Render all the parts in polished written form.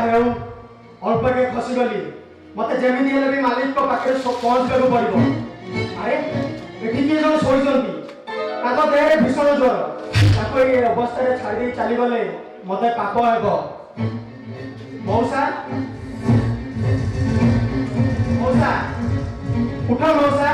हेउ अल्प के खसी गली मते जेमिति हेले भी मालिक को पाखे पहुंचबे को पड़िबो। अरे एठी के जण सोइचंती ताको देहरे भीषण ज्वर ताको ए अवस्था रे छाडी चली गले मते पाप हेबो। मौसा मौसा उठ मौसा।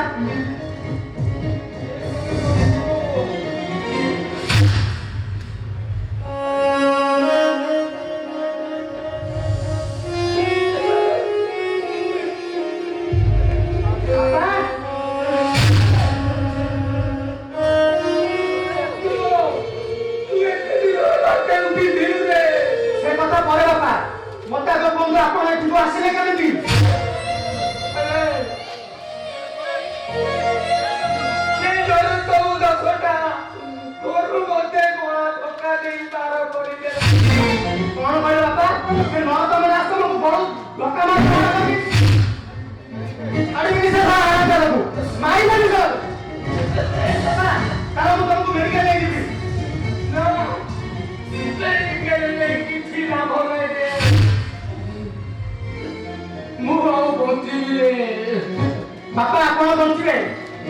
बापा आपण बंचिबे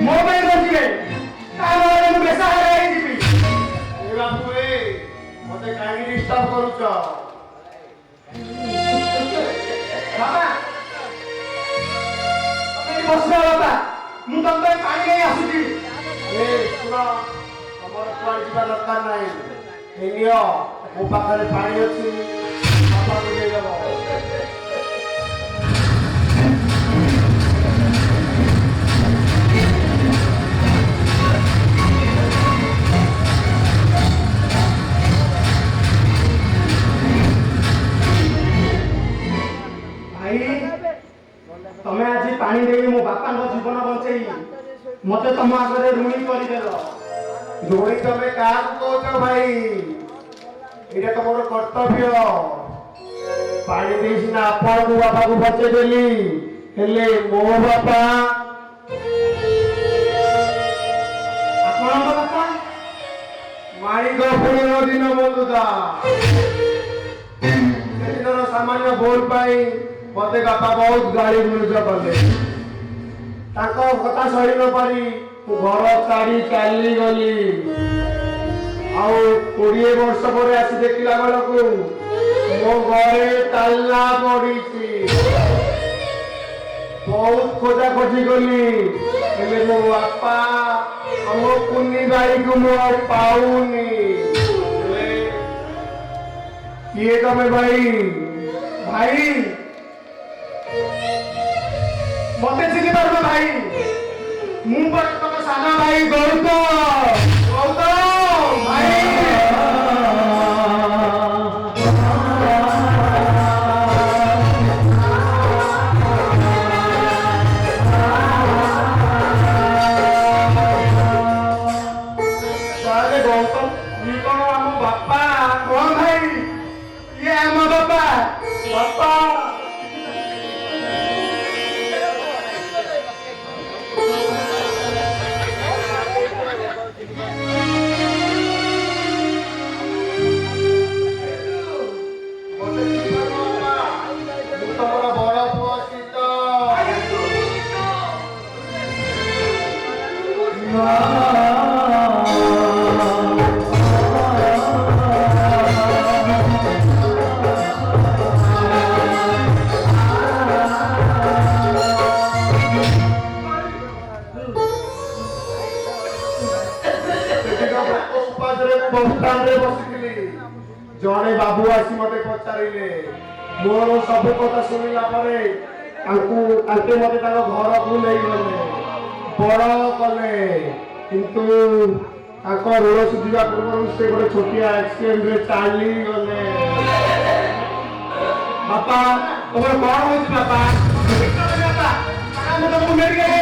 मो भाई बंचिबे तारे मु बेसा हराई दिबी। ए बापू ए मते काहे डिस्टर्ब करूछ बापा तमे बसना बापा मु तम पे पानी नहीं आसुची। ए सुनो हमर कोई जीवा दरकार नाही हेनियो मो पाखरे पानी अछि बापा को दे देबो। तमे आज पानी देई मो बापा को जीवन बचई मते तम आगरे ऋणी करि देलो। ऋणी तमे काम कोच भाई एटा तो मोर कर्तव्य पानी देसी ना आपण को बापा को बचे देली हेले मो बापा आपण बापा माई को पुणी दिन बंधुता सेदिन सामान्य बोल पाई मते बापा बहुत गाड़ी गुलज कले ताको कथा सही न पारी घर छाड़ी चली गली आउ 20 वर्ष पर आसी देखला बेलकू मो घरे ताला पड़ी बहुत खोजा खोजी गली हेले मो बापा हम कुन्नी बाई को मो पाऊनी। किए तमे भाई भाई मते चिनी पारबो भाई मु पर तम साना भाई गौतम भाई सारे गौतम ये कौन हम बापा कौन भाई ये हम बापा बापा जड़े बाबू आसी मते पचारे मोर सब कथा शुणिला मते घर को नहीं गले बड़ कले किंतु ऋण सुझा पूर्व से गोटे छोटिया एक्सीडेंट रे चली गले। बापा तुम कौन हो बापा तुमको मेडिकल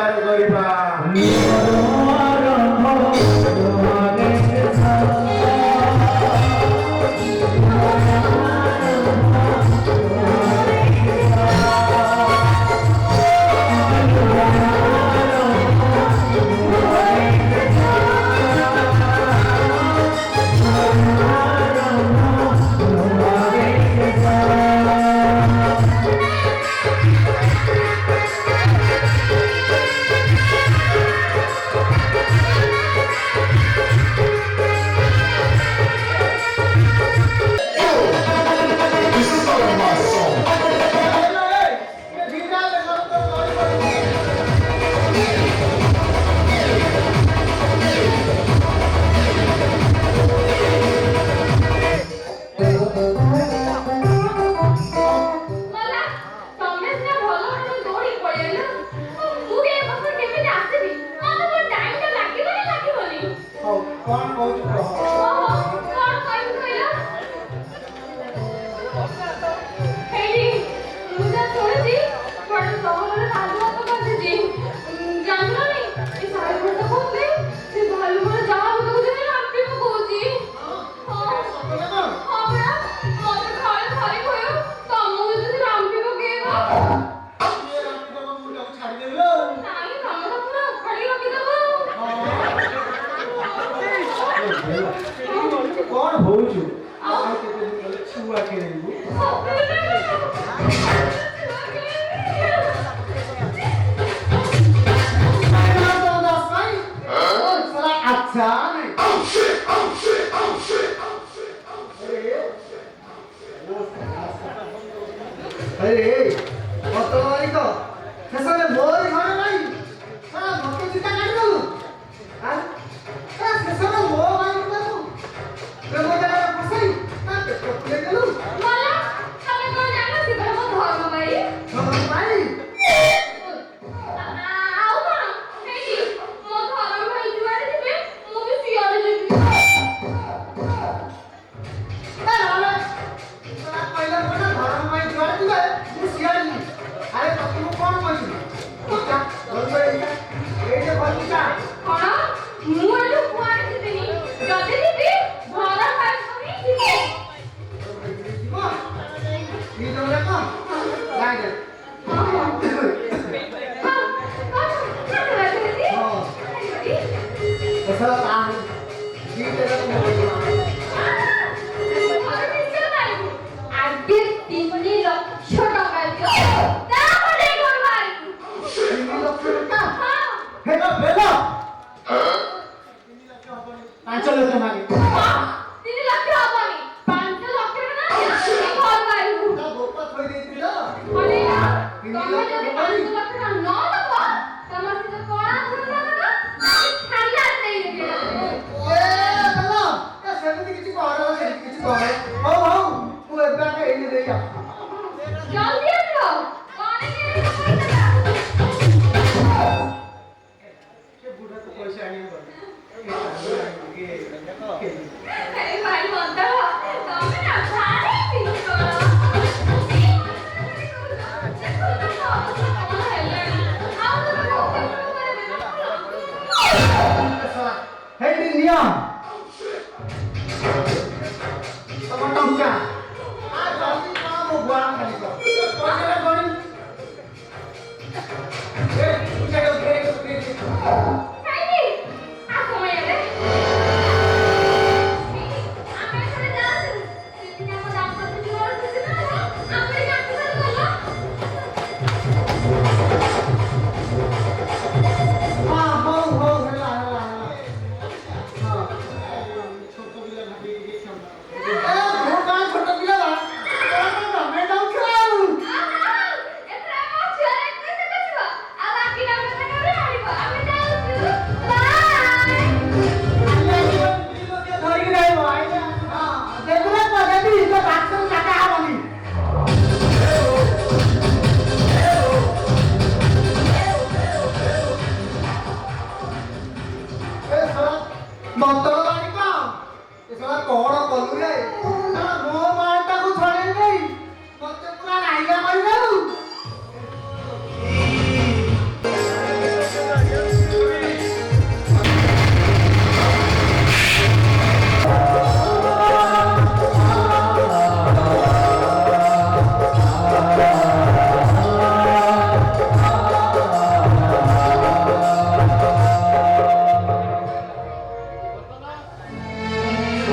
ସାକାର କରିବା।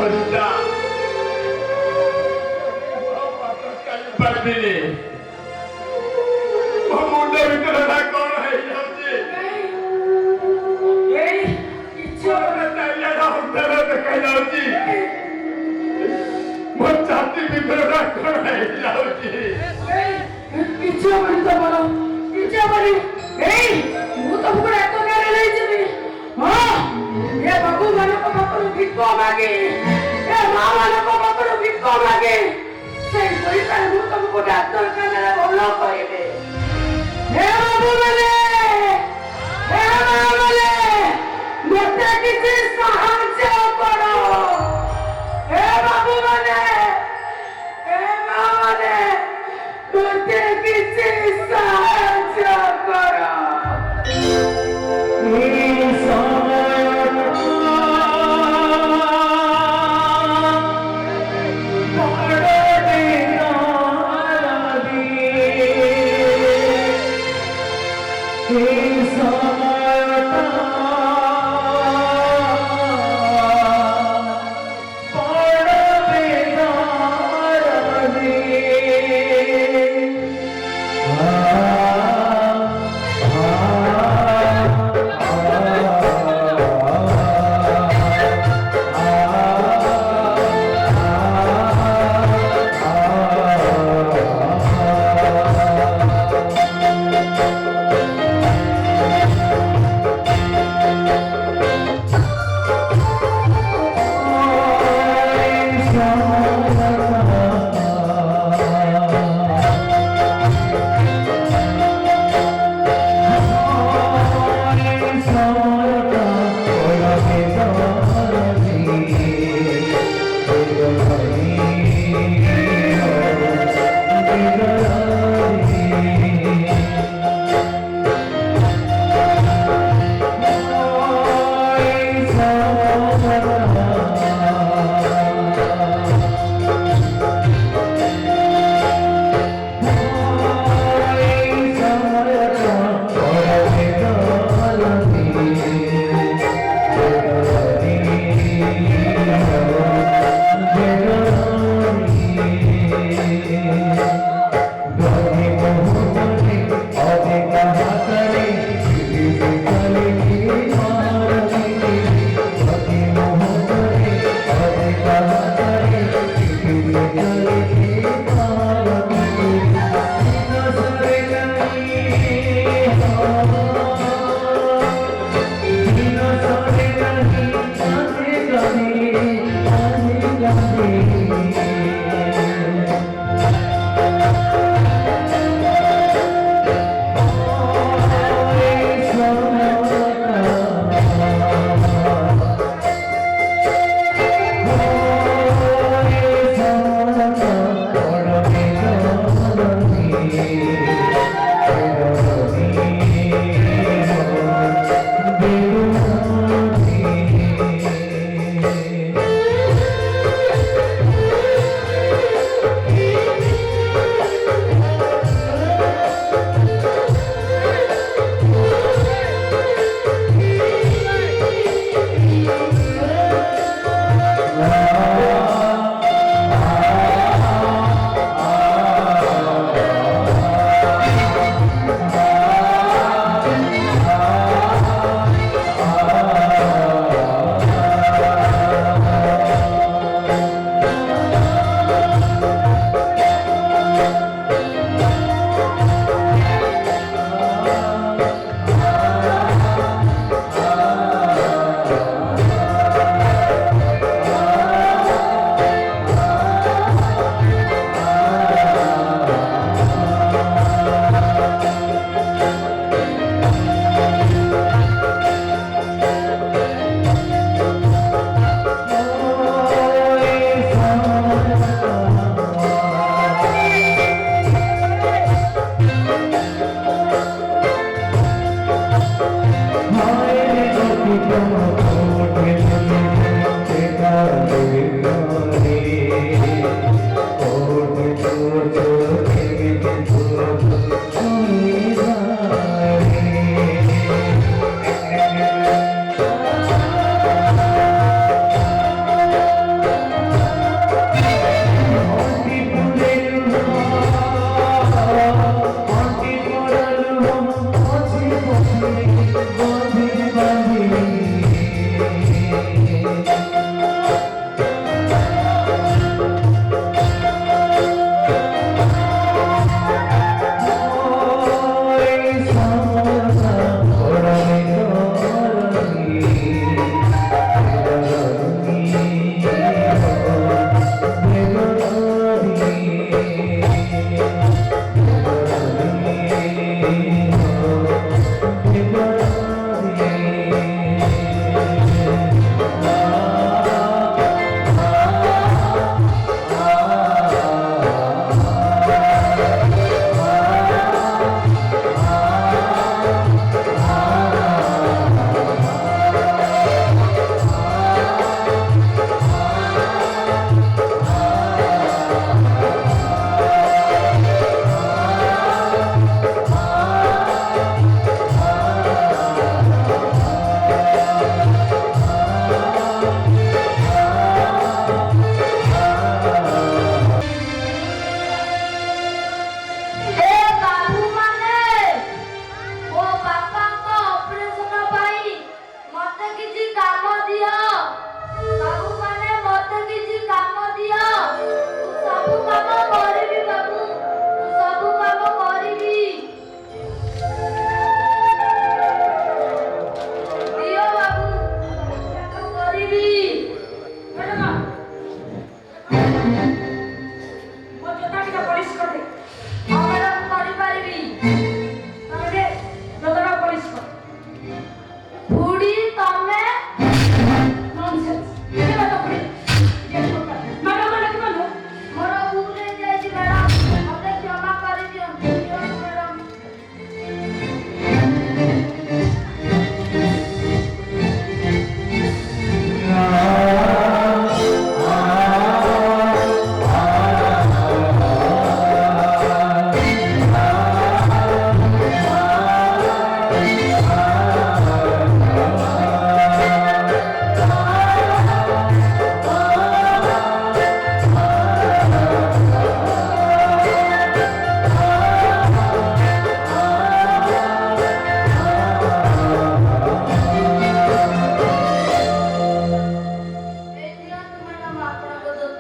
ସରିତା ପାରଦିନି ମୋ ମୁଣ୍ଡ ଭିତରଟା କଣ ହେଇଯାଉଛି ଚାରିଆଡେ ଅନ୍ଧାର ଦେଖାଯାଉଛି ମୋ ଛାତି ଭିତରଟା କଣ ହେଇଯାଉଛି କିଛି ହବନି ତମର କିଛି ହବନି ମୁଁ ତମକୁ ଡାକ୍ତରଖାନା ନେଇଯିବି ହଁ ଏ ବାବୁ ମାନଙ୍କ ପାଖରୁ ଭିକ ମାଗେ ଏ ମା ମାନଙ୍କ ପାଖରୁ ଭିକ ମାଗେ ସେଇ ପଇସାରେ ମୁଁ ତମକୁ ଡାକ୍ତରଖାନାରେ ଭଲ କରିବି ହେ ବାବୁ ମାନେ ହେ ମା ମାନେ ମୋତେ କିଛି ସାହାଯ୍ୟ କର ହେ ବାବୁ ମାନେ ହେ ମା ମାନେ ମୋତେ କିଛି ସାହାଯ୍ୟ କର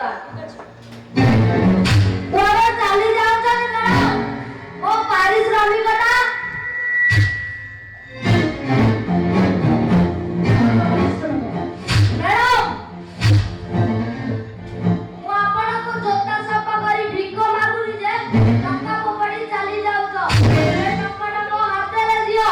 ଜୋତା କୁଆଡେ ଚାଲି ଯାଉଛନ୍ତି ମ୍ୟାଡାମ? ମୋ ପାରିଶ୍ରମିକଟା ମ୍ୟାଡାମ ମୁଁ ଆପଣଙ୍କୁ ଜୋତା ସଫା କରି ଭିକ ମାଗୁନି ଯେ ଟଙ୍କା ଫୋପାଡ଼ି ଚାଲି ଯାଉଛ। ଏ ଟଙ୍କାଟା ମୋ ହାତରେ ଦିଅ।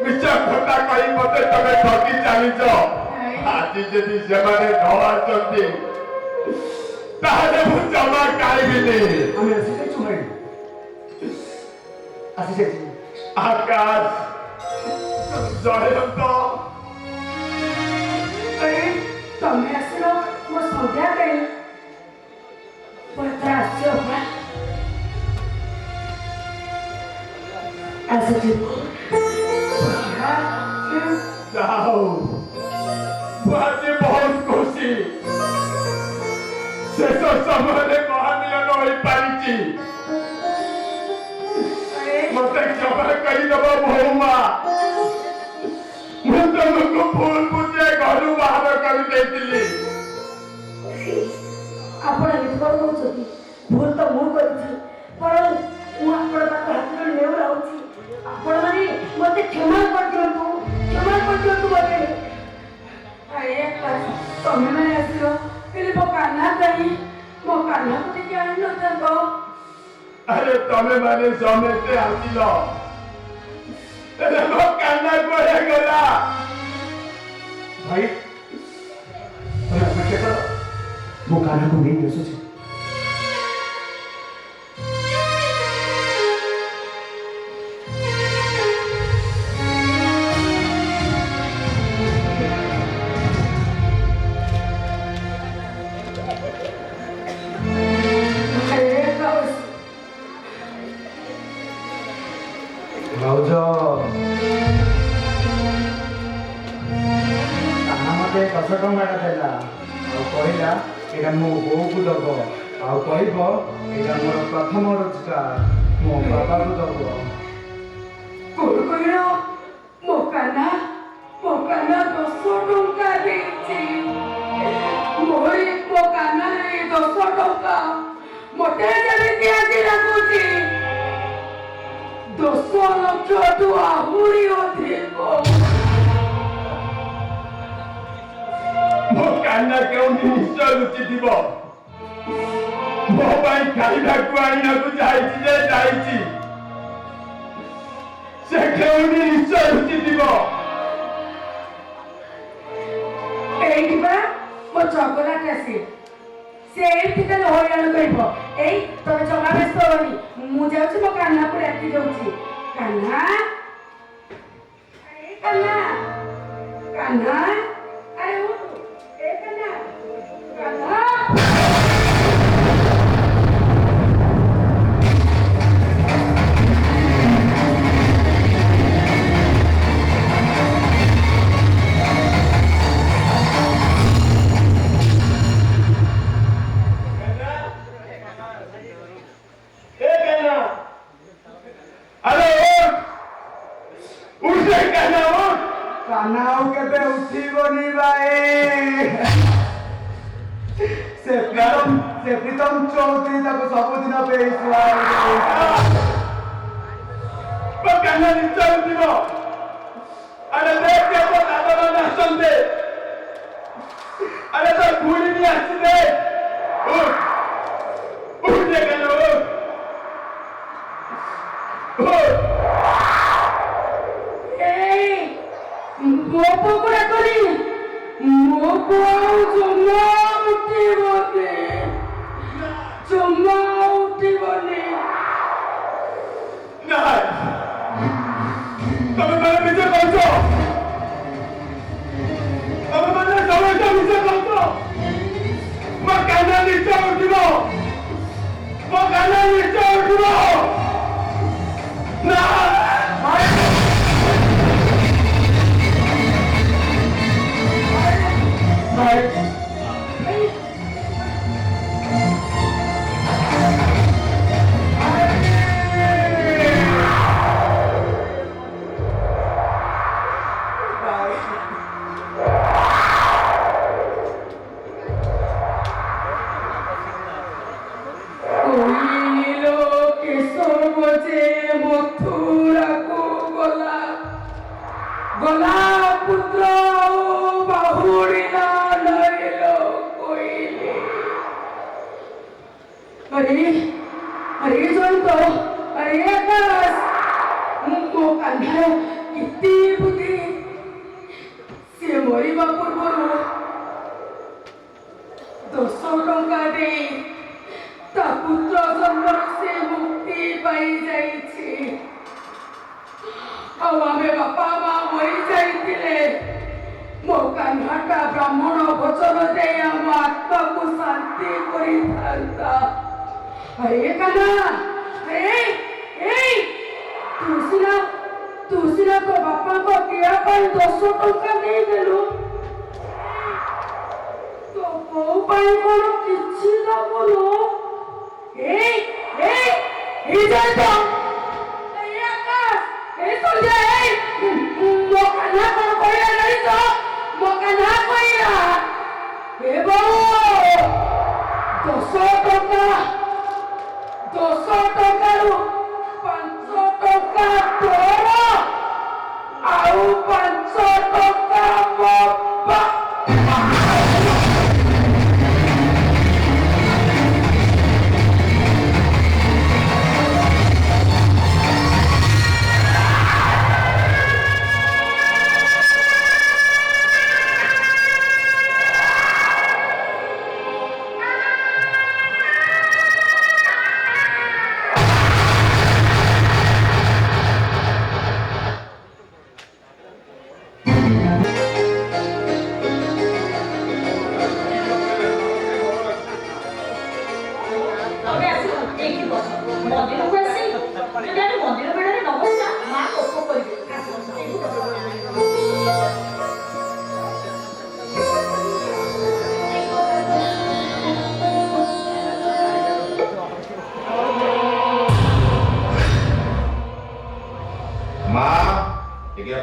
ମିଛ କଥା କହି ମତେ ତମେ ଠକି ଚାଲିଛ। ଆଜି ଯଦି ସେମାନେ ନ ଆସନ୍ତି ତାହେଲେ ମୁଁ ଜମା ଖାଇବିନି। আমি আসিছু ভাই আসিছু ଆକାଶ ଜୟନ୍ତ अरे तमे आसलो मो संध्या कई पत्र आस्यो बा आसती ଯାଉ ମୁଁ ଆଜି ବହୁତ ଖୁସି। ଶେଷ ସମୟରେ ମହାନିୟନ ହୋଇପାରିଛି। ମତେ କ୍ଷମା କରିଦେବ ଭଉମା। ମୁଁ ତମକୁ ଭୁଲ ବୁଝେ ଘରୁ ବାହାର କରିଦେଇଥିଲି। आपण विश्वास होउछथि भूल तो मु करछि पर मु आपण पाख हाथ लेउ रहउछि आपण माने मते क्षमा कर दियंतु मते अरे तमे माने आसिलो केले मो कान्हा कहि मो कान्हा को देखि आनि न तो अरे तमे माने समेते आसिल ମୋ କାନ୍ନା କୁଆଡ଼େ ଗଲା? ଭାଇ ତମେ ଅପେକ୍ଷା କର ମୁଁ କାହ୍ନାକୁ ନେଇ ଆସୁଛି। ଭାଉଜ କାହ୍ନା ମତେ 10 ଟଙ୍କାଟା ଦେଲା ଆଉ କହିଲା ଏଇଟା ମୋ ବୋଉକୁ ଦବ ଆଉ କହିବ ଏଇଟା ମୋର ପ୍ରଥମ ରୋଜଗାର ମୋ ବାବାକୁ ଦବ। कोण कहिलो मो कान्हा 10 टंका देछि मोरी मो कान्हा रे 10 टंका मोटे जने दियाती लागुछि 10 लक्ष टु आहुरी अधिक ମୋ କାନ୍ନା କେଉଁଠି ନିଶ୍ଚୟ ଲୁଚିଥିବ। ମୋ ପାଇଁ ଖାଇବାକୁ ଆଣିବାକୁ ଯାଇଛି ସେ କେଉଁଠି ନିଶ୍ଚୟ ଲୁଚିଥିବ। एइठी बा मो चगला कैसे से एइठी त होयान करिवो एई तमे जमा व्यस्त होनी मु जाउछि मो कान्हा को डाकी जाउछि कान्हा अरे कान्हा अरे उठ ए कान्हा କାହ୍ନା ଆଉ କେବେ ଉଠିବନି ଭାଇ। ସେ ପ୍ରୀତମ ଚୌଧୁରୀ ତାକୁ ସବୁଦିନ ପାଇଁ ମୋ କାନ୍ନା ନିଶ୍ଚୟ ଲୁଚିବ। ଆରେ ଦେଖ ମୋ ଦାଦାମାନେ ଆସନ୍ତେ। ଆରେ ତ ଭୁଳି ବି ଆସିବେ। ଉଠ ଯେ କାନ୍ନା ଉଠ। ମୋ ପକଡ଼ା କରି ମୋ ପୁଅ ଜମା ଉଠିବନି ନାଇଁ ତମେ ମାନେ ନିଜେ କହୁଛ। ତମେ ମାନେ ସମସ୍ତେ ନିଜେ କହୁଛ। ମୋ କାନ୍ନା ନିଶ୍ଚୟ ଉଠିବ। ମୋ କାନ୍ନା ନିଶ୍ଚୟ ଉଠିବ। ନା गला पुत्र बाहुड़िला लइलो कोइले अरे जयंत अरे आकाश मो कान्हा किती କରିବା ପୂର୍ବରୁ 10 ଟଙ୍କା ଦେଇ ତା ପୁତ୍ର ଜନ୍ମରୁ ସେ ମୁକ୍ତି ପାଇଯାଇଛି। ଆଉ ଆମେ ବାପା ମା ମରିଯାଇଥିଲେ ମୋ କାହ୍ନାଟା ବ୍ରାହ୍ମଣ ଭୋଜନ ଦେଇ ଆମ ଆତ୍ମାକୁ ଶାନ୍ତି କରିଥାନ୍ତା। ଆରେ କାହ୍ନା, ତୁ ସିନା ତୋ ବାପାଙ୍କ ପିଆ ପାଇଁ 10 ଟଙ୍କା ଦେଇଦେଲୁ, ତୋ ବୋଉ ପାଇଁ କଣ କିଛି ଦବୁନୁ? ମୋ କାହ୍ନା କଣ କହିଲା ଜାଣିଛ? ମୋ କାହ୍ନା କହିଲା, ଏ ବୋଉ 10 ଟଙ୍କାରୁ 5 ଟଙ୍କା ତୋର ଆଉ 5 ଟଙ୍କା ମୋ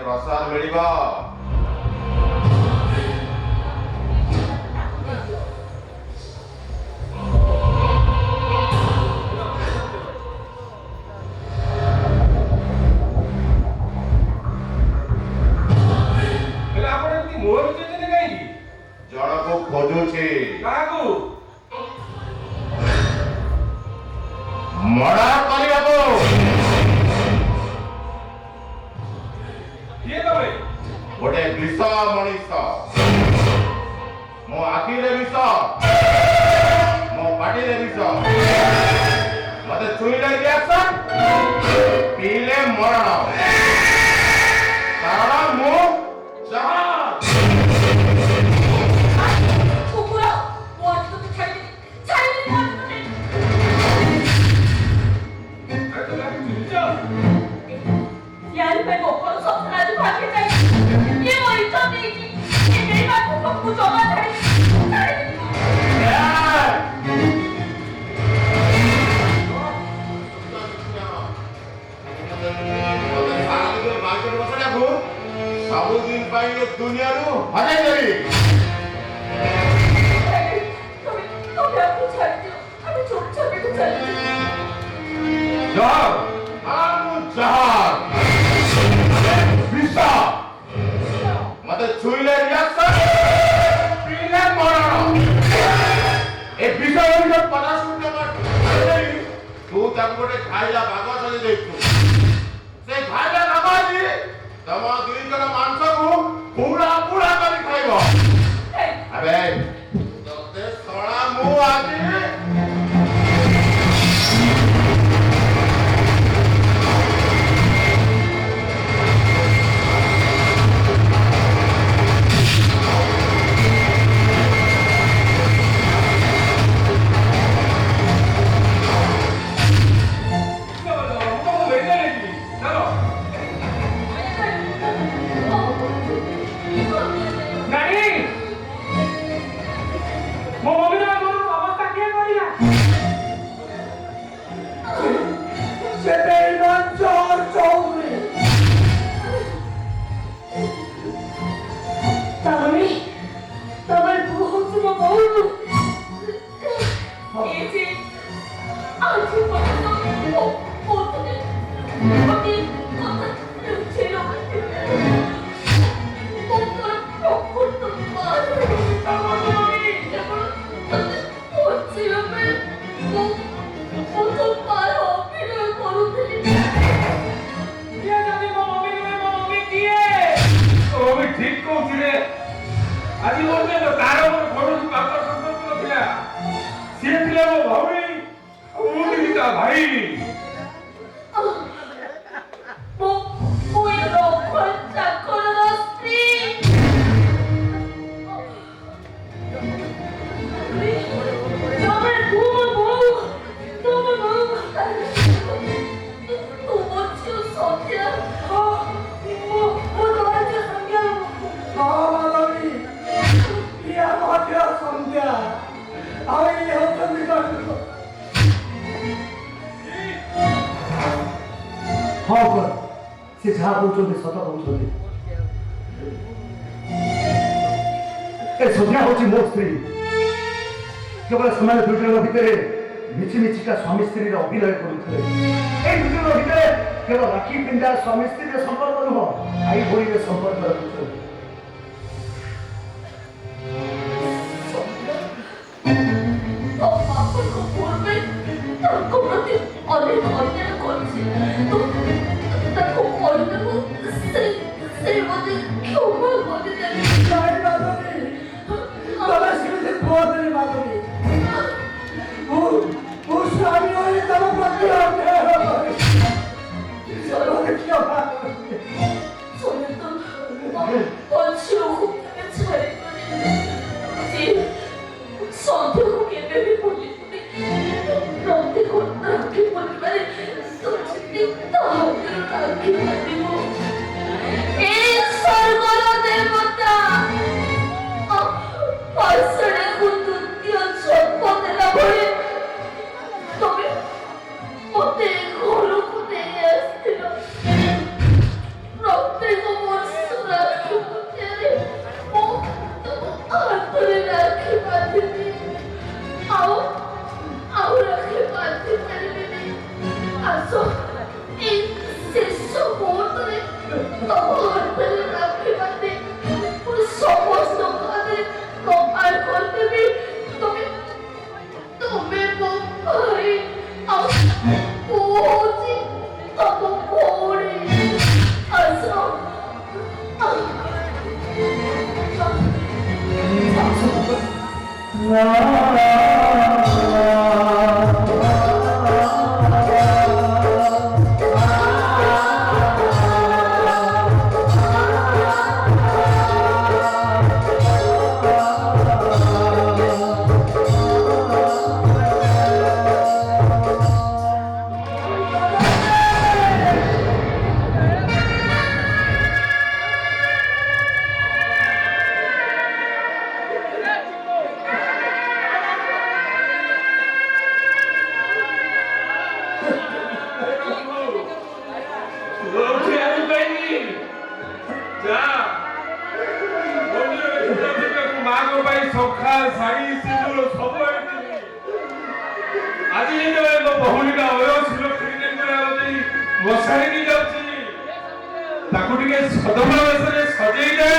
ପ୍ରସାଦ ମିଳିବ। ଜଣକୁ ଖୋଜୁଛି। ମର୍ଡର କରିବାକୁ। ଗୋଟେ ବିଷ ମଣିଷ, ମୋ ଆଖିରେ ବିଷ, ମୋ ପାଟିରେ ବିଷ, ମତେ ଛୁଇଁଲେ ରିଆକ୍ସନ, ପିଇଲେ ମରଣ। କାରଣ ମୁଁ ସବୁଦିନ ପାଇଁ ଏ ଦୁନିଆରୁ ହଟାଇ ଦେବି। ମତେ ଛୁଇଁଲେ ରିଆକ୍ସନ, ପିଇଲେ ମରଣ। ଏ ବିଷ 50 ଟଙ୍କା ତୁ ତାକୁ ଗୋଟେ ଖାଇଲା ଭାଗ ସଜେଇ ଦେଇଛୁ। ସେ ଖାଇଲା ଭାଗ ଅଛି ତମ 2 ଜଣ ମାଂସକୁ ପୁରା ପୁରା କରି ଖାଇବ। ଆବେ ତତେ ଶଳା ମୁଁ ଆଜି Oh, ଯାହା କହୁଛନ୍ତି ସତ କହୁଛନ୍ତି। ଏ ସନ୍ଧ୍ୟା ହଉଛି ମୋ ସ୍ତ୍ରୀ। କେବଳ ସେମାନେ ଦୁଇଜଣଙ୍କ ଭିତରେ ମିଛିମିଛିକା ସ୍ୱାମୀ ସ୍ତ୍ରୀର ଅଭିନୟ କରୁଥିଲେ। এই দুজনের ভিতরে কেবল রাখি পিন্ধা স্বামী স্ত্রীর সম্পর্ক নুহ, ভাই ভଉଣୀର সম্পর্ক ରଖୁଛନ୍ତି। ଆପଣଙ୍କ ପୂର୍ବେ ତାଙ୍କ ପ୍ରତି ଅନେକ ଅନ୍ୟାୟ କରିଛି। ତାକୁ କହିବାକୁ ସେ ମୋତେ କ୍ଷମା କରିଦେଲେ। ନାଇଁ ମାଧବୀ, ତମେ ସେମିତି କୁହନ୍ତୁନି ମାଧବୀ। ମୁଁ ସ୍ୱାମୀ ହୋଇ ତମ ପ୍ରତି ଅନ୍ୟାୟ କରିଛି। ମୋତେ କ୍ଷମା କରିଦିଅ। ପଛକୁ ଛାଡ଼ିକରି ସନ୍ଧ୍ୟାକୁ କେବେ ବି ଭୁଲିବୁନି। ପ୍ରତ୍ୟେକ ରାକ୍ଷୀ ପୂର୍ଣ୍ଣିମାରେ ତୁ ତା ହାତରୁ ରାକ୍ଷୀ ବାନ୍ଧିବୁ। ଏ ସ୍ୱର୍ଗର ଦେବତା ପାଷାଣକୁ ଦ୍ୱିତୀୟ ଜନ୍ମ ଦେଲା ଭଳି ତମେ ମୋତେ ଘରକୁ ନେଇ ଆସିଥିଲ। ପ୍ରତ୍ୟେକ ବର୍ଷ ରାକ୍ଷୀ ପୂର୍ଣ୍ଣିମାରେ ମୁଁ ତମ ହାତରେ ରାକ୍ଷୀ ବାନ୍ଧିବି। ଆଉ ରାକ୍ଷୀ ବାନ୍ଧି ପାରିବିନି। ଆସ ଏଇ ଶେଷ ମୁହୂର୍ତ୍ତରେ ତମ ହାତରେ ରାକ୍ଷୀ ବାନ୍ଧି ମୁଁ ସମସ୍ତଙ୍କ ହାତରେ ପ୍ରମାଣ କରିଦେବି ତମେ ମୋ ଭାଇ ଆଉ ମୁଁ ହଉଛି ତମ ଭଉଣୀ। ଆସ ତାକୁ ଟିକେ ସଦମା ବେଶରେ ସଜେଇ ଦେ।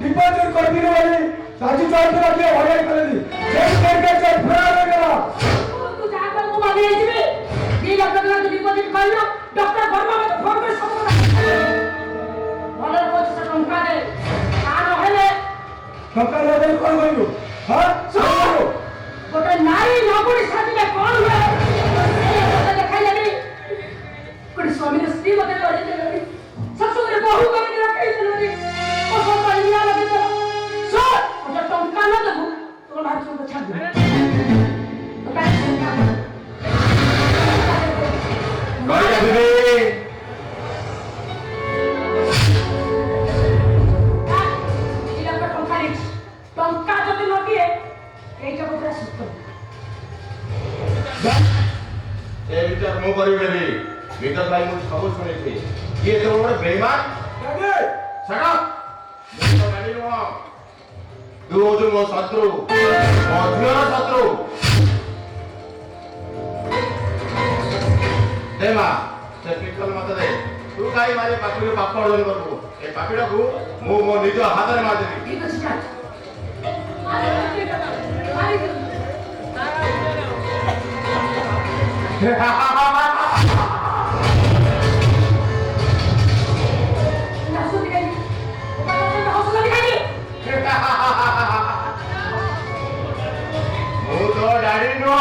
डिपॉजिट कर दिले वाली ताजी चार तरह के हो गई करे दी जेल करके चल फरार हो गया तू जाकर को माने जिबे 2 लाख टका डिपॉजिट करलो डॉक्टर वर्मा में फोन कर सब भले को से टंका दे आ नहले टका लेबे कोन गयो हां सब गोटे नारी नगुड़ी साथी में कौन हुए से देखाई लेनी कोई स्वामी ने स्त्री मते लड़े देनी ससुर रे बहू करके रखे देनी ओ सब कलिया लगे तो सो जब टंका न देबू तो भाग से छाड़ दे तो काय टंका गया दीदी इला का टंका जब न दिए এইটা কথা সত্য ए विचार मो करी बेबी विकास भाई मुझे खबर सुनी थी ये तो बड़े बेईमान अरे शट अप मैं तो गाड़ी नो तू हो जो मो शत्रु मो शत्रु देमा से पिस्तल मत दे तू काई मारे पापी पापड़ जन करबो ए पापीडा को मो निज हाथ रे मार देबी ঠিক আছে मो तो डैडी नो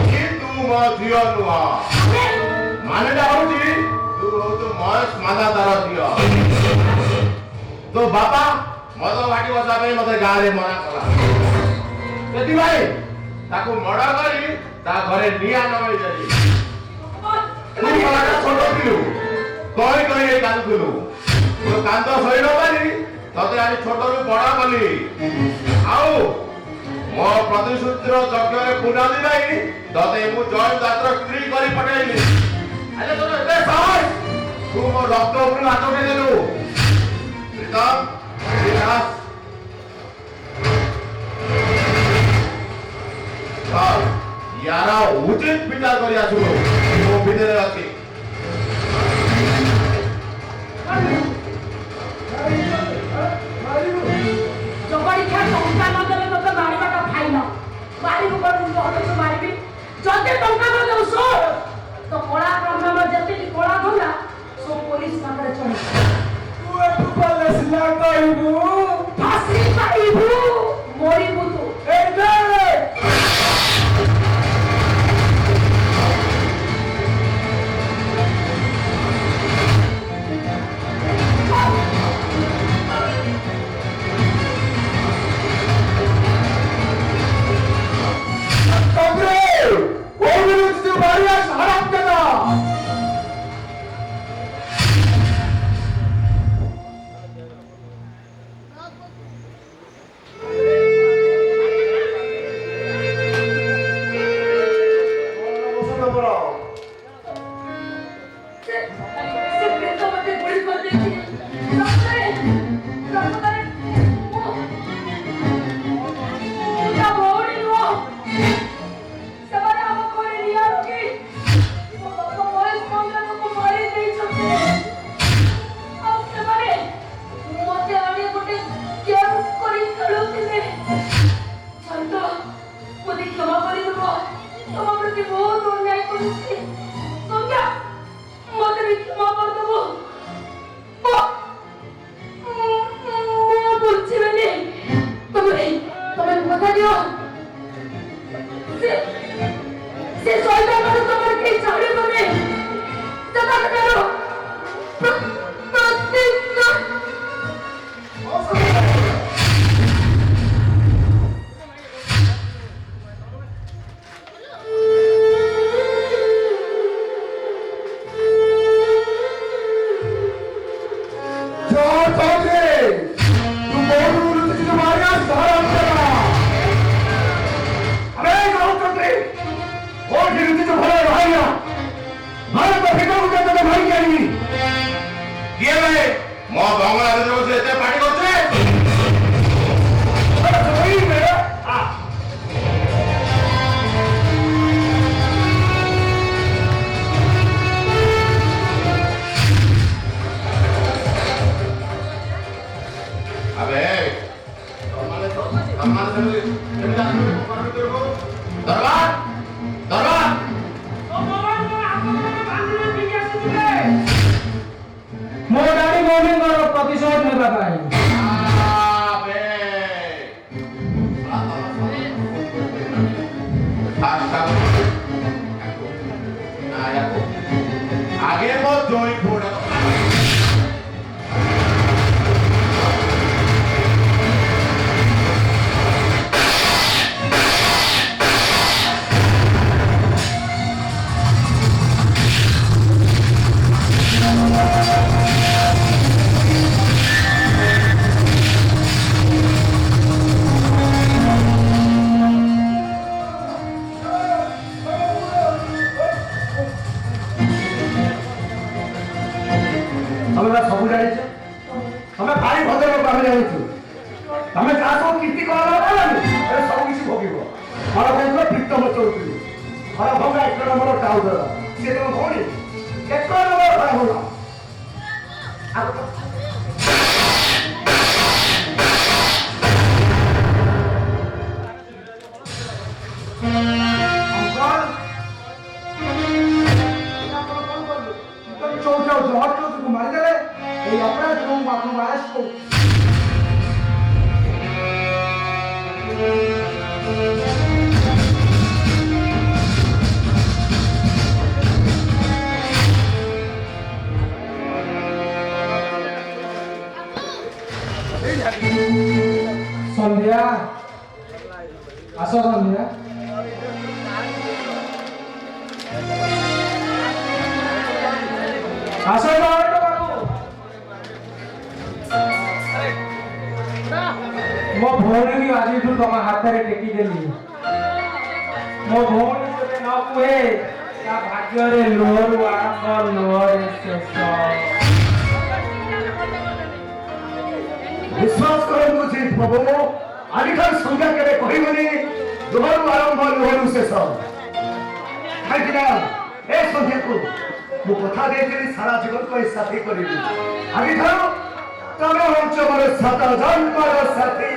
कि तू मो धियो नो माने जा होची तू हो तो मस मादा तार धियो तो बापा मत वाटी बसा पे मते गारे मना कला यदि भाई ताको मडा करी ता घरे निया नमई जरी तू मला छोटो दिलु कई कई ए कान दिलु तो कांद सहिलो पारी तते आनी छोटो रु बडा कली आउ मो प्रतिश्रुतिर यज्ञरे पुनादी भाई तते मु जय जात्र स्त्री करी पठाइली अरे तो एते साहस तू मो रक्त उपर हाथ उठे देलु प्रीतम विकास यारा उचित विचार करी आसु मो भितरे अछि जबड़ी खा टंका न देले तो मारी बाटा खाइला मारी ऊपर मुंड हटे तो मारबी जते टंका न देउ सो तो कोला ब्रह्म में जते की कोला धंदा सो पुलिस पाखरे चढ़ी तू एतु पले सिला कइबू फांसी पाइबू मरिबू तू ए दे ନେବା ପାଇଁ। आगे वो जोई फोड़ा ତମେ ବା ସବୁ ଜାଣିଛ, ତମେ ଭାରି ଭଦ୍ର ଲୋକ ଆମେ ଜାଣିଛୁ। ତମେ ଯାହା ସବୁ କୀର୍ତ୍ତି କଲାନି ସବୁ କିଛି ଭୋଗିବ। ଘର କହୁଥିଲ ପ୍ରୀତମ ଚୌଧୁରୀ, ଘର ଭଙ୍ଗା 1 ନମ୍ବର ଟାଉନର, ସିଏ ତମ ଭଉଣୀ 1 ନମ୍ବର ଘର ଭଙ୍ଗା। ମାରିଦେଲେ ଏଇ ଅପରାଧ ମୁଁ ଆପଣଙ୍କୁ ଆରେଷ୍ଟ କରୁଛି। ସନ୍ଧ୍ୟା ଆସ ସନ୍ଧ୍ୟା। ଆସ ମୋ ଭଉଣୀ ଆଜିଠୁ ତମ ହାତରେ ଟେକିଦେଲି। ମୋ ଭଉଣୀ ଯେବେ ନ କୁହେ ତା ଭାଗ୍ୟରେ ଲୋହରୁ ଆରମ୍ଭ ଲୋହରେ ଶେଷ। ବିଶ୍ୱାସ କରନ୍ତୁ ଶ୍ରୀ ପ୍ରଭୁ, ଆଜିଠାରୁ ସନ୍ଧ୍ୟା କେବେ କହିବନି ଲୋହରୁ ଆରମ୍ଭ ଲୋହରୁ ଶେଷ। କାହିଁକି ନା ଏ ସନ୍ଧ୍ୟାକୁ ମୁଁ କଥା ଦେଇଥିଲି ସାରା ଜୀବନ ପାଇଁ ସାଥୀ କରିବି। ଆଜିଠାରୁ ତମେ ହଉଛ ମୋର 7 ଜନ୍ମର ସାଥୀ।